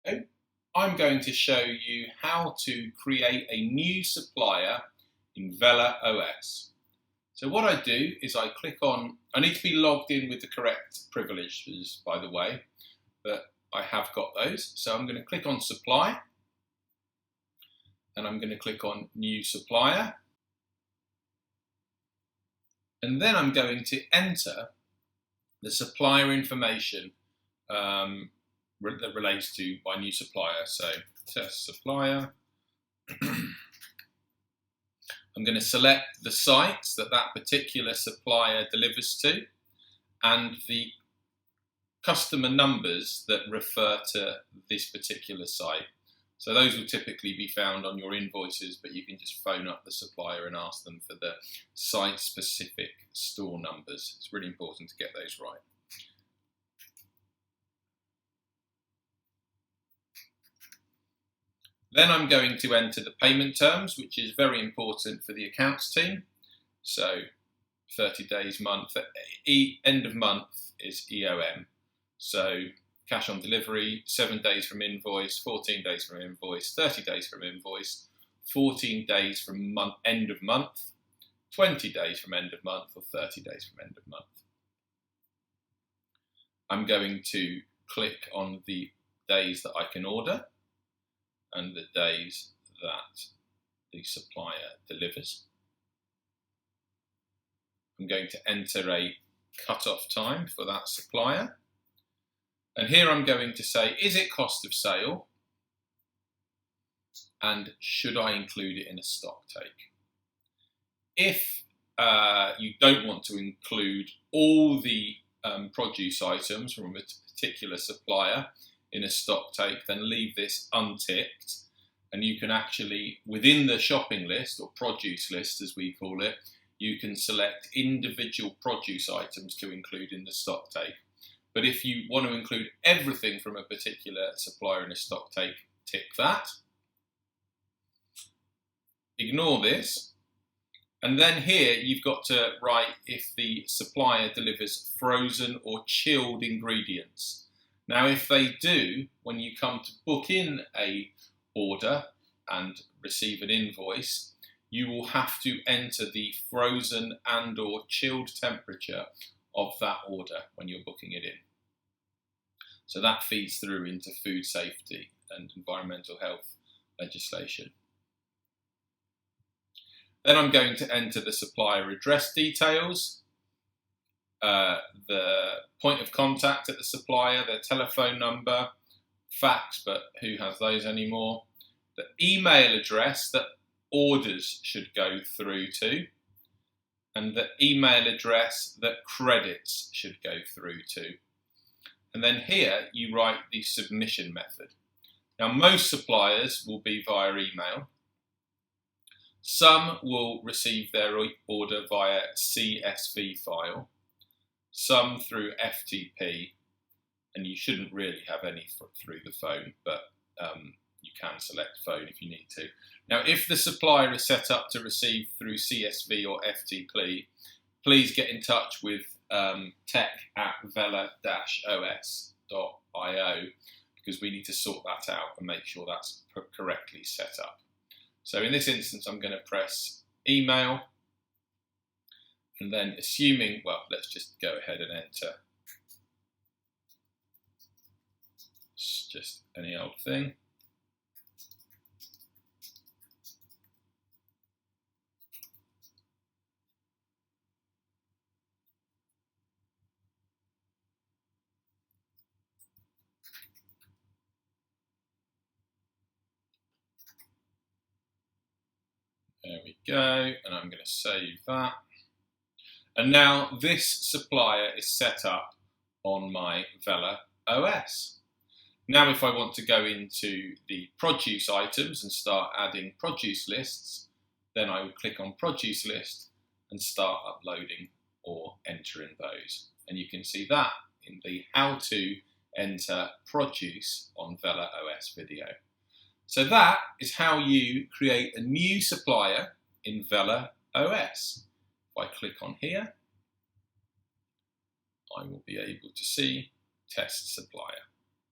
I'm going to show you how to create a new supplier in Vela OS. So what I do is I click on, I need to be logged in with the correct privileges, by the way, but I have got those. So I'm going to click on Supply, and I'm going to click on New Supplier. And then I'm going to enter the supplier information that relates to my new supplier. So test supplier. I'm going to select the sites that particular supplier delivers to and the customer numbers that refer to this particular site. So those will typically be found on your invoices, but you can just phone up the supplier and ask them for the site-specific store numbers. It's really important to get those right. Then I'm going to enter the payment terms, which is very important for the accounts team. So 30 days month, end of month is EOM. So cash on delivery, 7 days from invoice, 14 days from invoice, 30 days from invoice, 14 days from end of month, 20 days from end of month, or 30 days from end of month. I'm going to click on the days that I can order and the days that the supplier delivers. I'm going to enter a cut-off time for that supplier. And here I'm going to say, is it cost of sale? And should I include it in a stock take? If you don't want to include all the produce items from a particular supplier in a stock take, then leave this unticked. And you can actually, within the shopping list, or produce list as we call it, you can select individual produce items to include in the stock take. But if you want to include everything from a particular supplier in a stock take, tick that. Ignore this. And then here you've got to write if the supplier delivers frozen or chilled ingredients. Now, if they do, when you come to book in a order and receive an invoice, you will have to enter the frozen and or chilled temperature of that order when you're booking it in. So that feeds through into food safety and environmental health legislation. Then I'm going to enter the supplier address details, the point of contact at the supplier, their telephone number, fax, but who has those anymore, the email address that orders should go through to, and the email address that credits should go through to. And then here you write the submission method. Now, most suppliers will be via email. Some will receive their order via CSV file, some through FTP, and you shouldn't really have any through the phone, but you can select phone if you need to. Now, if the supplier is set up to receive through CSV or FTP, please get in touch with tech@vela-os.io because we need to sort that out and make sure that's correctly set up. So in this instance, I'm going to press email, and then assuming, well, let's just go ahead and enter just any old thing. There we go, and I'm going to save that. And now this supplier is set up on my Vela OS. Now if I want to go into the produce items and start adding produce lists, then I would click on produce list and start uploading or entering those. And you can see that in the how to enter produce on Vela OS video. So that is how you create a new supplier in Vela OS. If I click on here, I will be able to see test supplier.